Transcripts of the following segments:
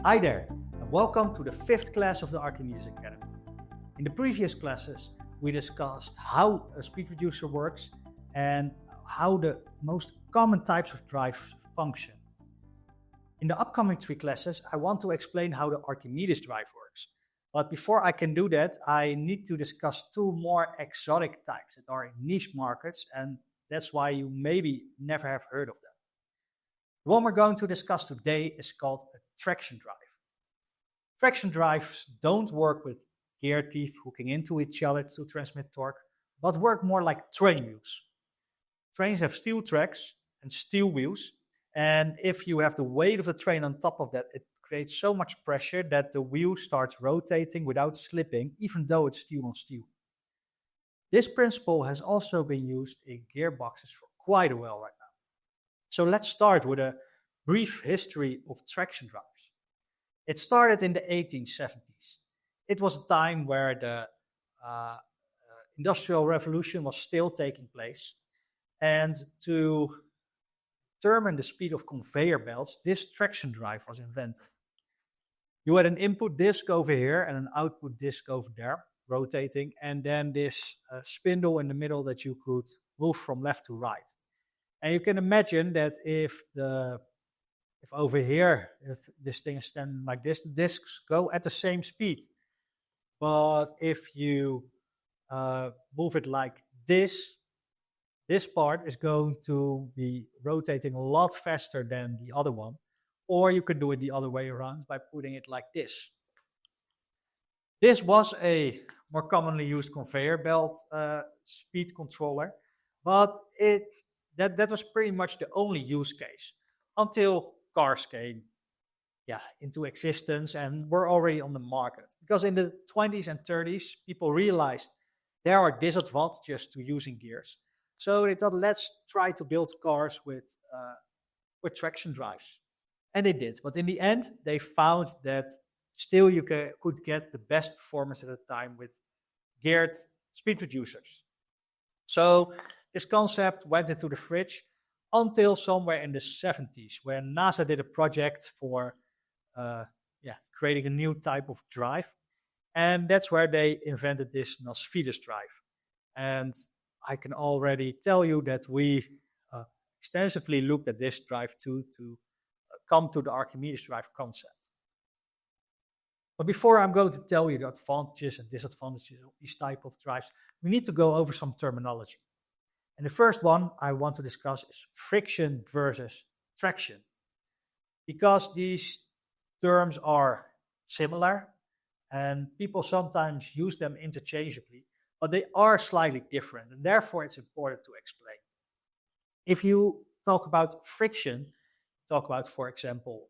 Hi there, and welcome to the 5th class of the Archimedes Academy. In the previous classes, we discussed how a speed reducer works and how the most common types of drive function. In the upcoming 3 classes, I want to explain how the Archimedes Drive works. But before I can do that, I need to discuss 2 more exotic types that are in niche markets, and that's why you maybe never have heard of them. The one we're going to discuss today is called a traction drive. Traction drives don't work with gear teeth hooking into each other to transmit torque, but work more like train wheels. Trains have steel tracks and steel wheels, and if you have the weight of the train on top of that, it creates so much pressure that the wheel starts rotating without slipping, even though it's steel on steel. This principle has also been used in gearboxes for quite a while right now. So let's start with a brief history of traction drives. It started in the 1870s. It was a time where the Industrial Revolution was still taking place. And to determine the speed of conveyor belts, this traction drive was invented. You had an input disc over here and an output disc over there, rotating, and then this spindle in the middle that you could move from left to right. And you can imagine that if over here, if this thing is standing like this, the discs go at the same speed. But if you move it like this part is going to be rotating a lot faster than the other one. Or you can do it the other way around by putting it like this. This was a more commonly used conveyor belt speed controller, but that was pretty much the only use case until cars came into existence and were already on the market. Because in the 20s and 30s, people realized there are disadvantages to using gears. So they thought, let's try to build cars with traction drives. And they did. But in the end, they found that still you could get the best performance at the time with geared speed reducers. So this concept went into the fridge until somewhere in the 70s, where NASA did a project for creating a new type of drive. And that's where they invented this Nasvytis Drive. And I can already tell you that we extensively looked at this drive to come to the Archimedes Drive concept. But before I'm going to tell you the advantages and disadvantages of these type of drives, we need to go over some terminology. And the first one I want to discuss is friction versus traction. Because these terms are similar and people sometimes use them interchangeably, but they are slightly different, and therefore it's important to explain. If you talk about friction, talk about, for example,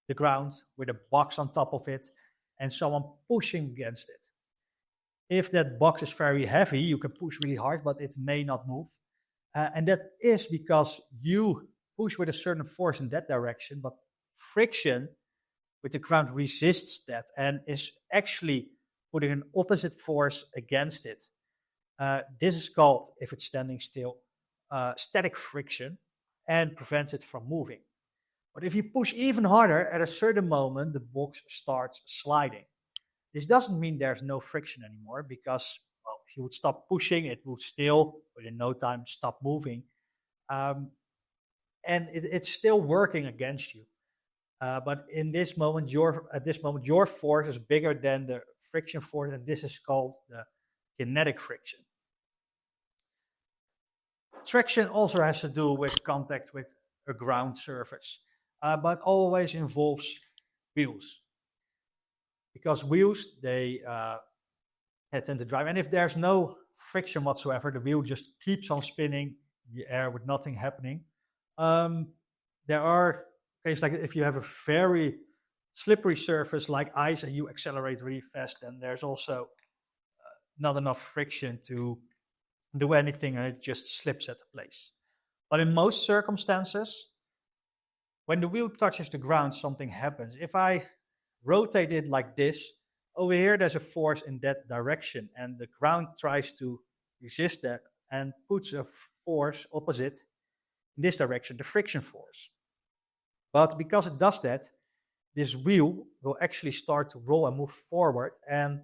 the ground with a box on top of it and someone pushing against it. If that box is very heavy, you can push really hard, but it may not move. And that is because you push with a certain force in that direction, but friction with the ground resists that and is actually putting an opposite force against it. This is called, if it's standing still, static friction, and prevents it from moving. But if you push even harder, at a certain moment, the box starts sliding. This doesn't mean there's no friction anymore, because if you would stop pushing, it would still, within no time, stop moving. And it's still working against you. But at this moment, your force is bigger than the friction force, and this is called the kinetic friction. Traction also has to do with contact with a ground surface, but always involves wheels. Because wheels, they tend to drive, and if there's no friction whatsoever, the wheel just keeps on spinning in the air with nothing happening. There are cases like if you have a very slippery surface like ice and you accelerate really fast, then there's also not enough friction to do anything, and it just slips at the place. But in most circumstances, when the wheel touches the ground, something happens. If I rotate it like this, over here there's a force in that direction, and the ground tries to resist that and puts a force opposite, in this direction, the friction force. But because it does that, this wheel will actually start to roll and move forward, and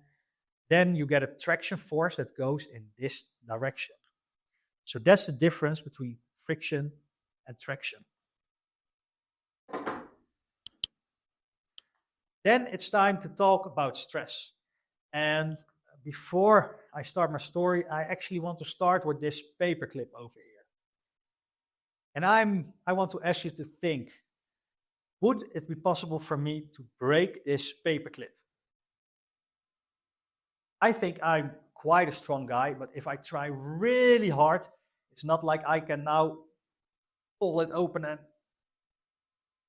then you get a traction force that goes in this direction. So that's the difference between friction and traction. Then it's time to talk about stress. And before I start my story, I actually want to start with this paperclip over here. And I want to ask you to think, would it be possible for me to break this paperclip? I think I'm quite a strong guy, but if I try really hard, it's not like I can now pull it open and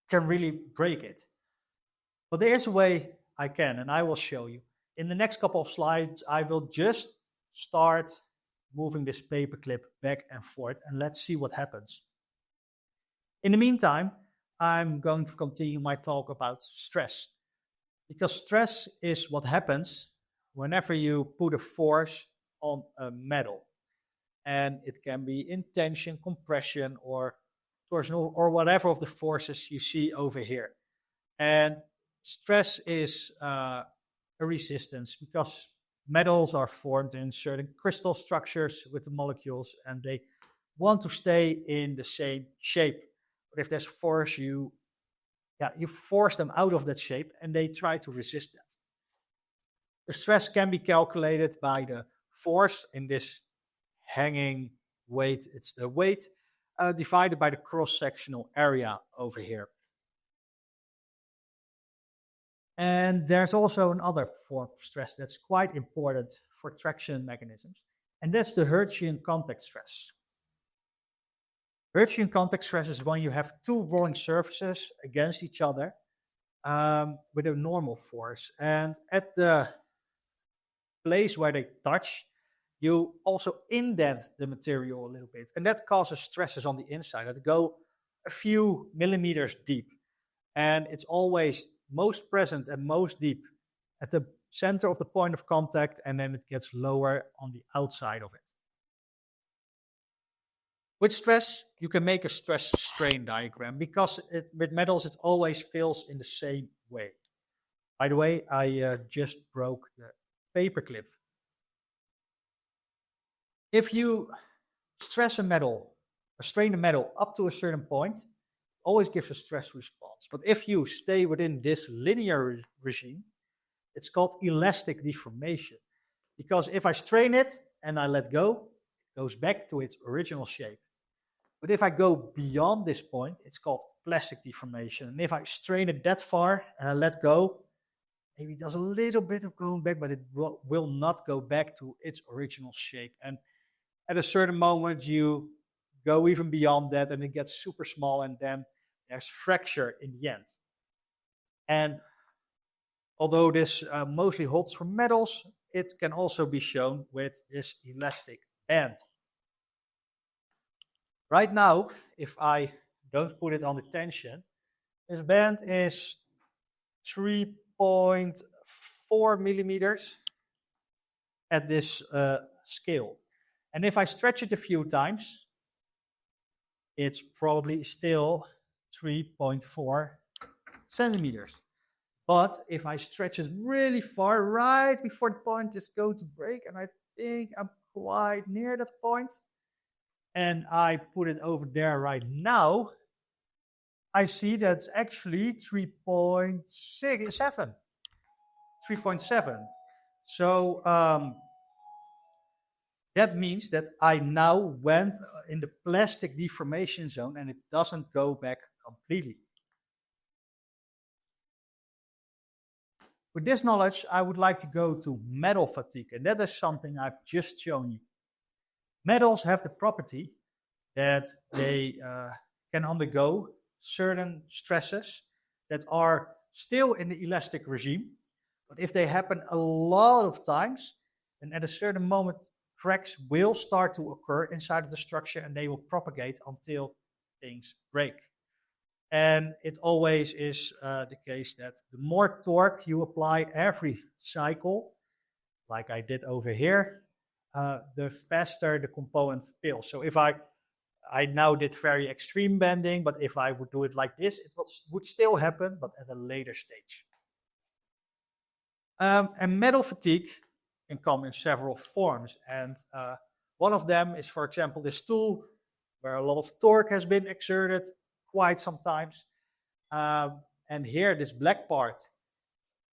can really break it. But there's a way I can, and I will show you. In the next couple of slides, I will just start moving this paperclip back and forth, and let's see what happens. In the meantime, I'm going to continue my talk about stress, because stress is what happens whenever you put a force on a metal. And it can be in tension, compression, or torsional, or whatever of the forces you see over here. And stress is a resistance, because metals are formed in certain crystal structures with the molecules, and they want to stay in the same shape. But if there's a force, you force them out of that shape, and they try to resist that. The stress can be calculated by the force in this hanging weight. It's the weight divided by the cross-sectional area over here. And there's also another form of stress that's quite important for traction mechanisms, and that's the Hertzian contact stress. Hertzian contact stress is when you have two rolling surfaces against each other with a normal force. And at the place where they touch, you also indent the material a little bit. And that causes stresses on the inside that go a few millimeters deep. And it's always most present and most deep at the center of the point of contact, and then it gets lower on the outside of it. With stress, you can make a stress-strain diagram, because with metals it always fills in the same way. By the way, I just broke the paperclip. If you stress a metal, or strain a metal up to a certain point, it always gives a stress response. But if you stay within this linear regime, it's called elastic deformation. Because if I strain it and I let go, it goes back to its original shape. But if I go beyond this point, it's called plastic deformation. And if I strain it that far and I let go, maybe it does a little bit of going back, but it will not go back to its original shape. And at a certain moment, you go even beyond that, and it gets super small, and then there's fracture in the end. And although this mostly holds for metals, it can also be shown with this elastic band. Right now, if I don't put it on the tension, this band is 3.4 millimeters at this scale. And if I stretch it a few times, it's probably still 3.4 centimeters. But if I stretch it really far, right before the point is going to break, and I think I'm quite near that point, and I put it over there right now, I see that's actually 3.7. So that means that I now went in the plastic deformation zone, and it doesn't go back completely. With this knowledge, I would like to go to metal fatigue, and that is something I've just shown you. Metals have the property that they can undergo certain stresses that are still in the elastic regime, but if they happen a lot of times, then at a certain moment, cracks will start to occur inside of the structure, and they will propagate until things break. And it always is the case that the more torque you apply every cycle, like I did over here, the faster the component fails. So if I I now did very extreme bending, but if I would do it like this, it would still happen, but at a later stage. And metal fatigue can come in several forms. And one of them is, for example, this tool where a lot of torque has been exerted quite sometimes. And here, this black part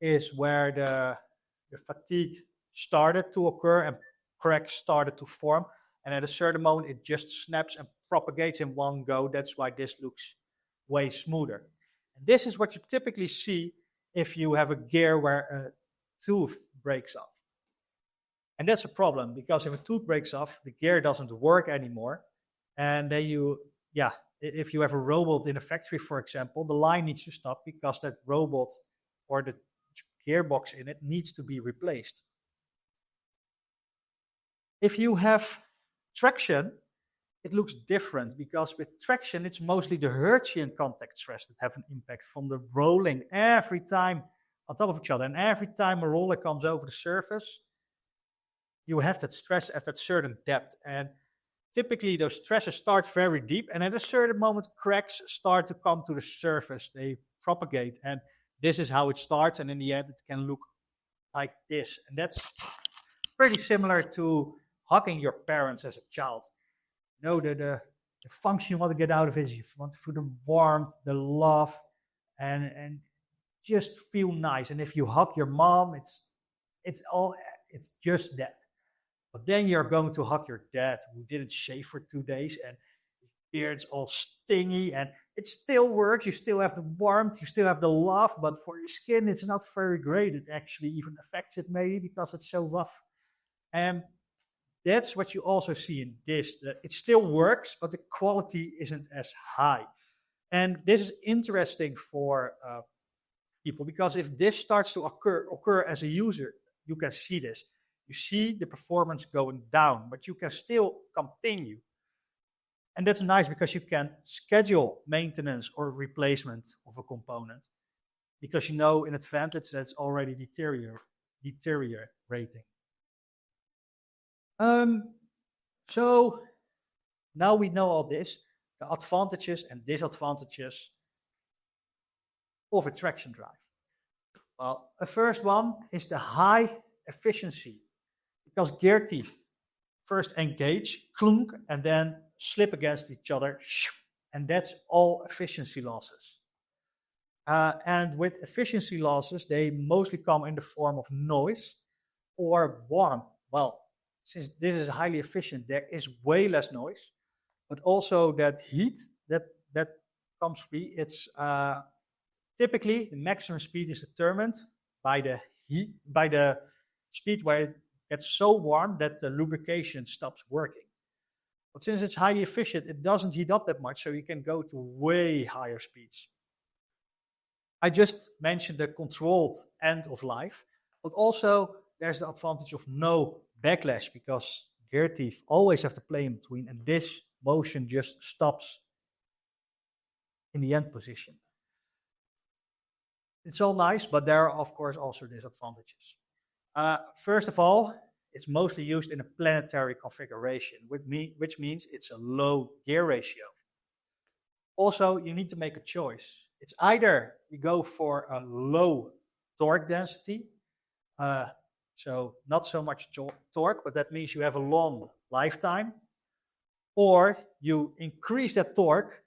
is where the fatigue started to occur and cracks started to form. And at a certain moment, it just snaps and propagates in one go. That's why this looks way smoother. And this is what you typically see if you have a gear where a tooth breaks off. And that's a problem, because if a tooth breaks off, the gear doesn't work anymore. And then if you have a robot in a factory, for example, the line needs to stop because that robot or the gearbox in it needs to be replaced. If you have traction, it looks different, because with traction, it's mostly the Hertzian contact stress that have an impact from the rolling every time on top of each other. And every time a roller comes over the surface, you have that stress at that certain depth. And typically those stresses start very deep, and at a certain moment, cracks start to come to the surface. They propagate, and this is how it starts, and in the end, it can look like this. And that's pretty similar to hugging your parents as a child. You know, the function you want to get out of it is you want to feel the warmth, the love, and just feel nice. And if you hug your mom, it's just that. But then you're going to hug your dad, who didn't shave for 2 days, and his beard's all stingy, and it still works. You still have the warmth, you still have the love, but for your skin, it's not very great. It actually even affects it maybe because it's so rough. And that's what you also see in this. That it still works, but the quality isn't as high. And this is interesting for people, because if this starts to occur as a user, you can see this. You see the performance going down, but you can still continue. And that's nice because you can schedule maintenance or replacement of a component, because you know in advance that's already deteriorating. So now we know all this, the advantages and disadvantages of a traction drive. Well, the first one is the high efficiency, because gear teeth first engage, clunk, and then slip against each other, and that's all efficiency losses. And with efficiency losses, they mostly come in the form of noise or warmth. Well, since this is highly efficient, there is way less noise, but also that heat that comes free. It's typically the maximum speed is determined by the heat, by the speed where it gets so warm that the lubrication stops working. But since it's highly efficient, it doesn't heat up that much, so you can go to way higher speeds. I just mentioned the controlled end of life, but also there's the advantage of no backlash, because gear teeth always have to play in between, and this motion just stops in the end position. It's all nice, but there are, of course, also disadvantages. First of all, it's mostly used in a planetary configuration, which means it's a low gear ratio. Also, you need to make a choice. It's either you go for a low torque density, so not so much torque, but that means you have a long lifetime, or you increase that torque,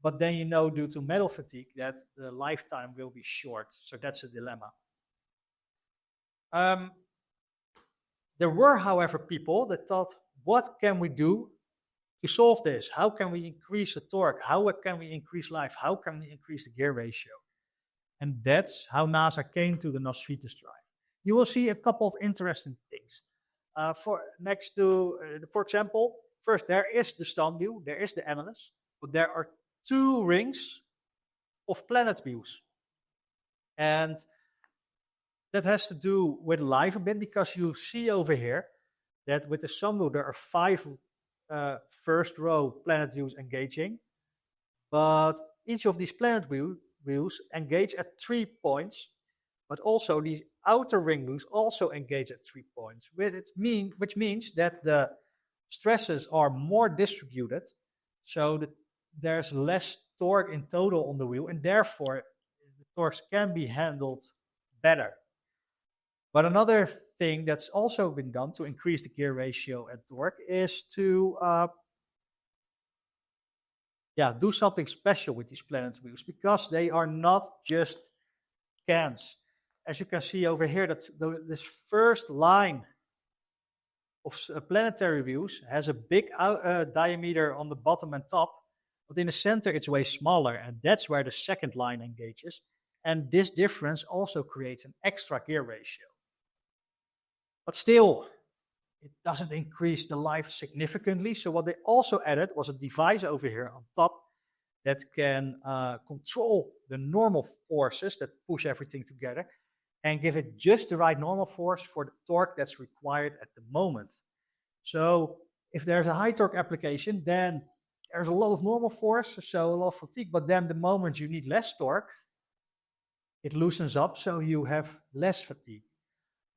but then you know due to metal fatigue that the lifetime will be short. So that's a dilemma. There were, however, people that thought, what can we do to solve this? How can we increase the torque? How can we increase life? How can we increase the gear ratio? And that's how NASA came to the Nasvytis Drive. You will see a couple of interesting things. For example, first there is the stand wheel, there is the analyst, but there are 2 rings of planet wheels. And that has to do with life a bit, because you see over here that with the stand wheel there are 5 first row planet wheels engaging, but each of these planet wheels engage at 3 points, but also these outer ring wheels also engage at 3 points, which means that the stresses are more distributed, so that there's less torque in total on the wheel, and therefore the torques can be handled better. But another thing that's also been done to increase the gear ratio and torque is to do something special with these planet wheels, because they are not just cans. As you can see over here, that this first line of planetary wheels has a big diameter on the bottom and top, but in the center it's way smaller, and that's where the second line engages. And this difference also creates an extra gear ratio. But still, it doesn't increase the life significantly. So what they also added was a device over here on top that can control the normal forces that push everything together and give it just the right normal force for the torque that's required at the moment. So if there's a high torque application, then there's a lot of normal force, so a lot of fatigue, but then the moment you need less torque, it loosens up, so you have less fatigue.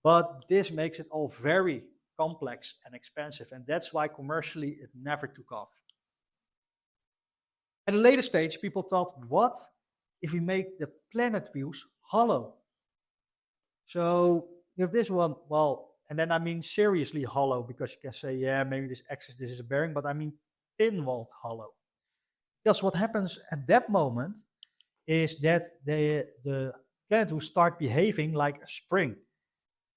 But this makes it all very complex and expensive, and that's why commercially it never took off. At a later stage, people thought, what if we make the planet wheels hollow? So you have this one, well, and then I mean seriously hollow, because you can say, yeah, maybe this axis, this is a bearing, but I mean thin-walled hollow. Because what happens at that moment is that the planet will start behaving like a spring.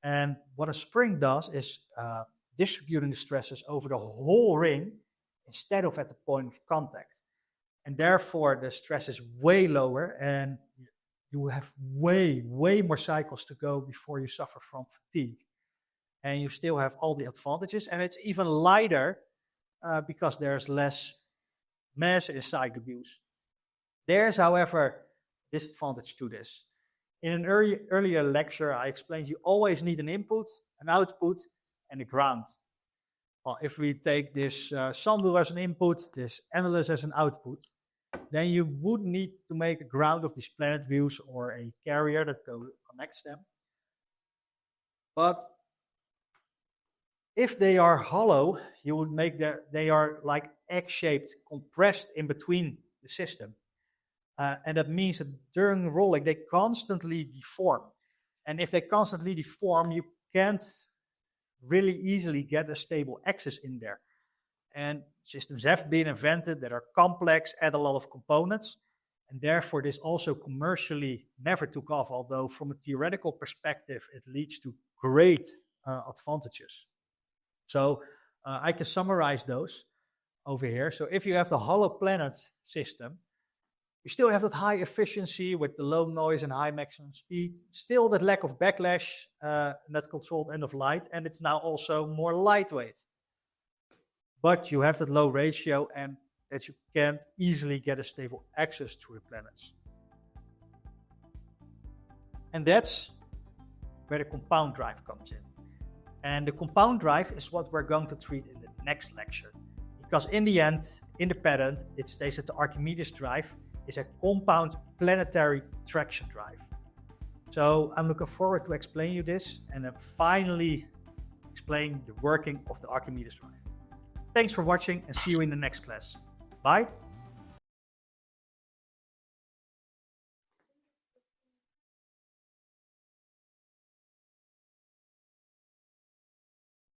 And what a spring does is distributing the stresses over the whole ring instead of at the point of contact. And therefore the stress is way lower, and you have way more cycles to go before you suffer from fatigue. And you still have all the advantages, and it's even lighter because there's less mass inside the wheels. There's, however, disadvantage to this. In an earlier lecture, I explained you always need an input, an output, and a ground. Well, if we take this sun wheel as an input, this analyst as an output, then you would need to make a ground of these planet wheels or a carrier that connects them. But if they are hollow, you would make they are like egg-shaped, compressed in between the system. And that means that during rolling, they constantly deform. And if they constantly deform, you can't really easily get a stable axis in there. And systems have been invented that are complex, add a lot of components, and therefore this also commercially never took off, although from a theoretical perspective, it leads to great advantages. So I can summarize those over here. So if you have the hollow planet system, you still have that high efficiency with the low noise and high maximum speed, still that lack of backlash, and that's controlled end of light, and it's now also more lightweight. But you have that low ratio and that you can't easily get a stable access to your planets. And that's where the compound drive comes in. And the compound drive is what we're going to treat in the next lecture. Because in the end, in the patent, it states that the Archimedes drive is a compound planetary traction drive. So I'm looking forward to explain you this and then finally explain the working of the Archimedes drive. Thanks for watching and see you in the next class. Bye.